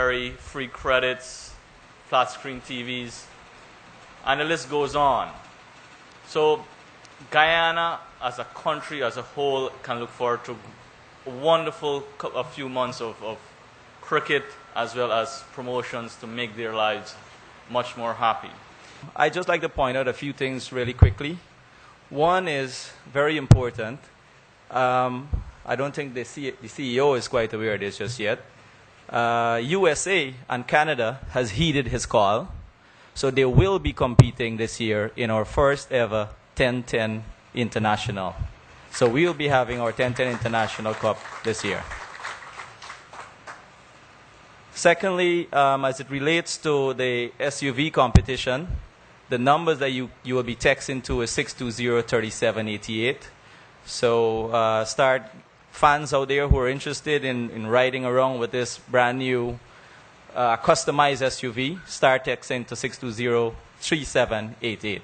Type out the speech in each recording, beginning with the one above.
very free credits, flat screen TVs, and the list goes on. So Guyana as a country as a whole can look forward to a wonderful few months of cricket as well as promotions to make their lives much more happy. I'd just like to point out a few things really quickly. One is very important. I don't think the CEO is quite aware of this just yet. USA and Canada has heeded his call, so they will be competing this year in our first ever 10-10 International. So we will be having our 10-10 International Cup this year. Secondly, as it relates to the SUV competition, the numbers that you will be texting to is 620-3788. So start fans out there who are interested in riding around with this brand new customized SUV, start texting to 620-3788.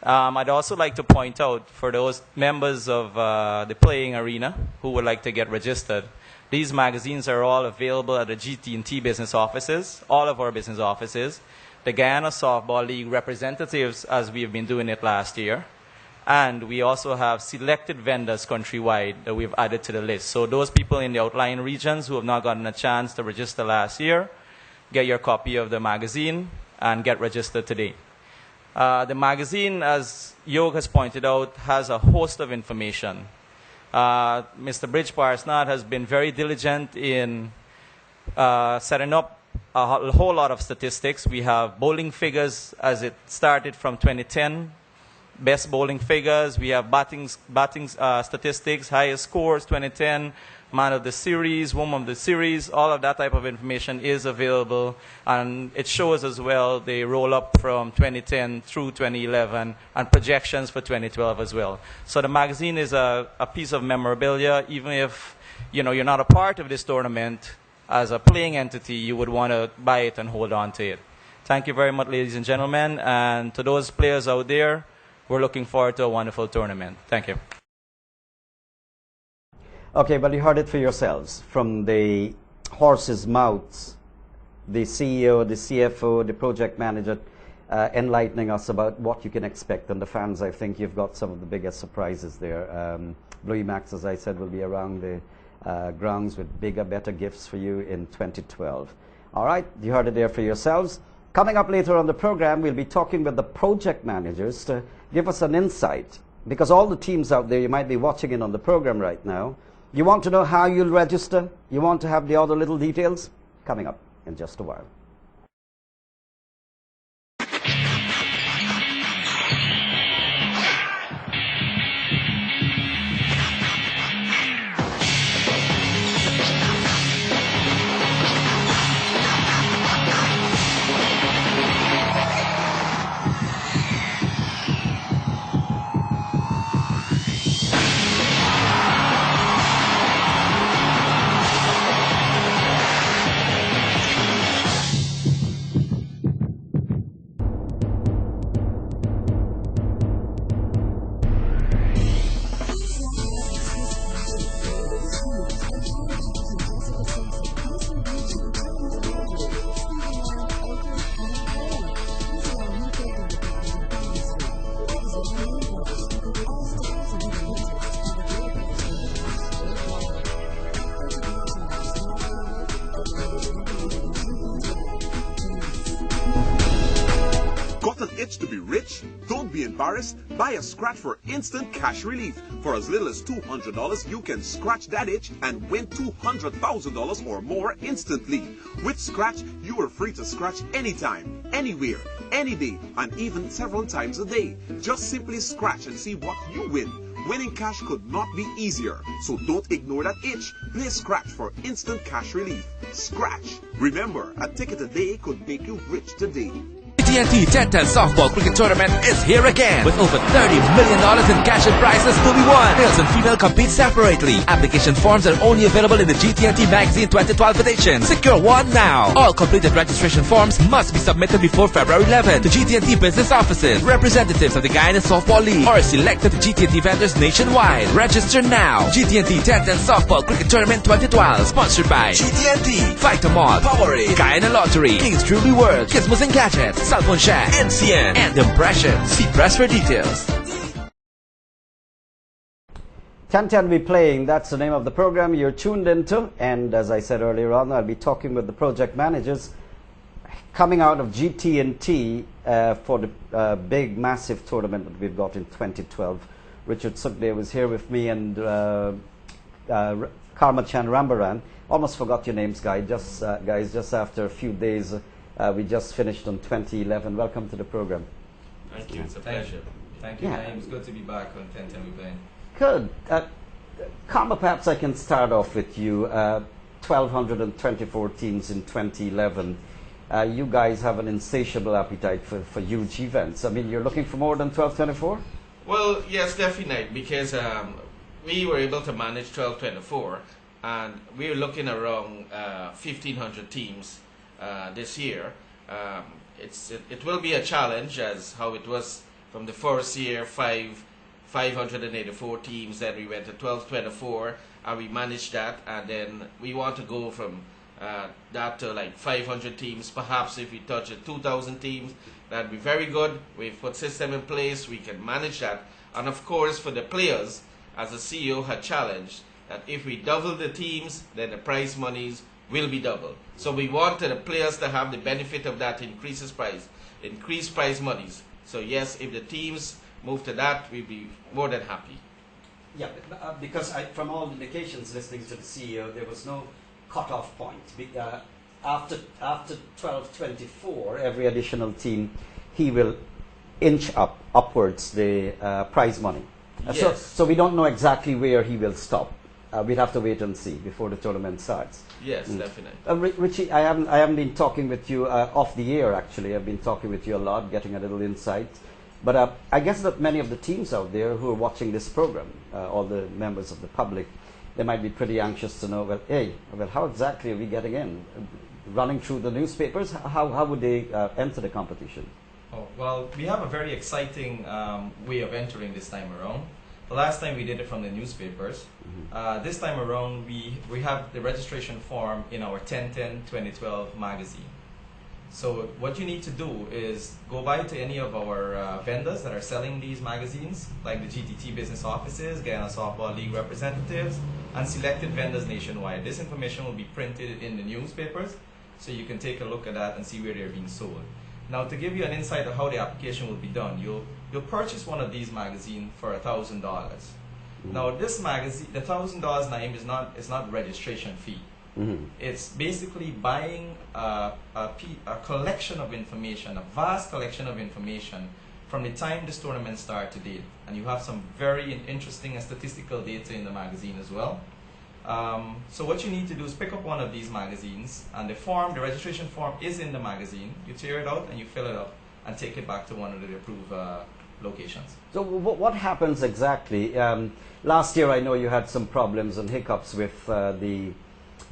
I'd also like to point out for those members of the Playin Arena who would like to get registered, these magazines are all available at the GT&T business offices, all of our business offices, the Guyana Softball League representatives as we have been doing it last year, and we also have selected vendors countrywide that we've added to the list. So those people in the outlying regions who have not gotten a chance to register last year, get your copy of the magazine and get registered today. The magazine, as Yog has pointed out, has a host of information. Mr. Bridge Parsnat has been very diligent in setting up a whole lot of statistics. We have bowling figures as it started from 2010, best bowling figures. We have batting statistics, highest scores 2010, man of the series, woman of the series. All of that type of information is available, and it shows as well the roll up from 2010 through 2011 and projections for 2012 as well. So the magazine is a piece of memorabilia. Even if you're not a part of this tournament, as a playing entity, you would want to buy it and hold on to it. Thank you very much, ladies and gentlemen, and to those players out there, we're looking forward to a wonderful tournament. Thank you. Okay, well, you heard it for yourselves from the horse's mouths, the CEO, the CFO, the project manager, enlightening us about what you can expect. And the fans, I think you've got some of the biggest surprises there. Blue Max, as I said, will be around the grounds with bigger, better gifts for you in 2012. All right, you heard it there for yourselves. Coming up later on the program, we'll be talking with the project managers to give us an insight, because all the teams out there, you might be watching in on the program right now. You want to know how you'll register? You want to have the other little details? Coming up in just a while. To be rich? Don't be embarrassed. Buy a scratch for instant cash relief. For as little as $200, you can scratch that itch and win $200,000 or more instantly. With Scratch, you are free to scratch anytime, anywhere, any day, and even several times a day. Just simply scratch and see what you win. Winning cash could not be easier, so don't ignore that itch. Play Scratch for instant cash relief. Scratch. Remember, a ticket a day could make you rich today. GT&T 10-10 Softball Cricket Tournament is here again with over $30 million in cash and prizes to be won. Males and female compete separately. Application forms are only available in the GT&T Magazine 2012 edition. Secure one now. All completed registration forms must be submitted before February 11 to GT&T business offices, representatives of the Guyana Softball League, or selected GT&T vendors nationwide. Register now. GT&T 10-10 Softball Cricket Tournament 2012, sponsored by GT&T, Fight 'em All, Powerade, Guyana Lottery, King's Jewelry World, Gizmos and Gadgets, Cellphone Shack, NCN, and Impressions. See press for details. 1010 We Playing, that's the name of the program you're tuned into. And as I said earlier on, I'll be talking with the project managers coming out of GT&T for the big, massive tournament that we've got in 2012. Richard Sukdev was here with me, and Karmachan Rambaran. Almost forgot your names, guys. Just after a few days, we just finished on 2011. Welcome to the program. Thank you. It's a pleasure. Thank you, Yeah. Naeem. It's good to be back on 1010 We Playing. Good. Karma, perhaps I can start off with you. 1,224 teams in 2011. You guys have an insatiable appetite for huge events. I mean, you're looking for more than 1,224? Well, yes, definitely, because we were able to manage 1224, and we're looking around 1,500 teams this year. It will be a challenge, as how it was from the first year, 584 teams, then we went to 1224, and we managed that, and then we want to go from that to like 500 teams. Perhaps if we touch 2,000 teams, that'd be very good. We've put system in place, we can manage that. And of course, for the players, as the CEO had challenged, that if we double the teams, then the prize monies will be doubled. So we wanted the players to have the benefit of that increased prize monies. So yes, if the teams move to that, we'd be more than happy. Yeah, because from all indications listening to the CEO, there was no cut-off point. After 1224, every additional team, he will inch upwards the prize money. Yes. So we don't know exactly where he will stop. We'd have to wait and see before the tournament starts. Yes, definitely. Richie, I haven't been talking with you off the air, actually. I've been talking with you a lot, getting a little insight. But I guess that many of the teams out there who are watching this program, all the members of the public, they might be pretty anxious to know, how exactly are we getting in? Running through the newspapers, how would they enter the competition? Oh, well, we have a very exciting way of entering this time around. The last time we did it from the newspapers. This time around, we have the registration form in our 10-10-2012 magazine. So what you need to do is go by to any of our vendors that are selling these magazines, like the GTT business offices, Guyana Softball League representatives, and selected vendors nationwide. This information will be printed in the newspapers, so you can take a look at that and see where they're being sold. Now, to give you an insight of how the application will be done, you'll purchase one of these magazines for $1,000. Now, this magazine, the $1,000, Naeem, is not registration fee. It's basically buying a collection of information, a vast collection of information from the time this tournament starts to date. And you have some very interesting and statistical data in the magazine as well. So what you need to do is pick up one of these magazines, and the registration form is in the magazine. You tear it out and you fill it up and take it back to one of the approved locations. So what happens exactly? Last year I know you had some problems and hiccups with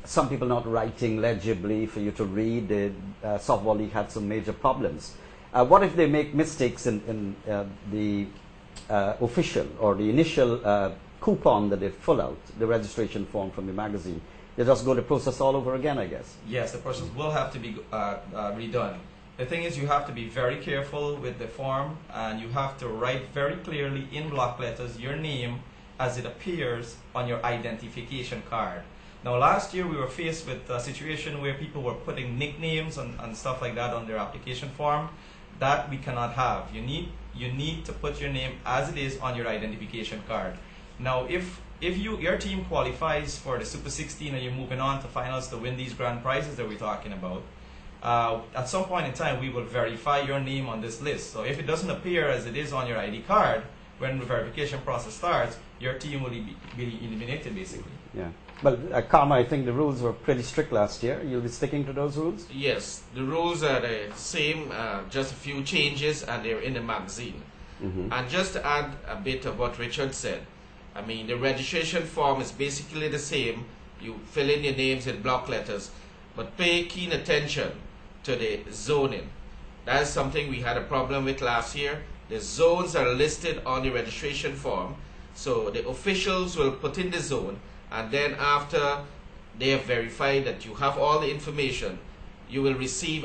some people not writing legibly for you to read. The Softball League had some major problems. What if they make mistakes in the official or the initial coupon that they fill out, the registration form from the magazine? They just go the process all over again, I guess. Yes, the process will have to be redone. The thing is, you have to be very careful with the form, and you have to write very clearly in block letters your name as it appears on your identification card. Now, last year we were faced with a situation where people were putting nicknames and stuff like that on their application form. That we cannot have. You need to put your name as it is on your identification card. Now, if your team qualifies for the Super 16 and you're moving on to finals to win these grand prizes that we're talking about, at some point in time we will verify your name on this list. So if it doesn't appear as it is on your ID card when the verification process starts, your team will be eliminated basically. Yeah. Well, Karma, I think the rules were pretty strict last year. You'll be sticking to those rules? Yes, the rules are the same, just a few changes, and they're in the magazine. And just to add a bit of what Richard said, I mean, the registration form is basically the same. You fill in your names in block letters, but pay keen attention to the zoning. That is something we had a problem with last year. The zones are listed on the registration form, so the officials will put in the zone, and then after they have verified that you have all the information, you will receive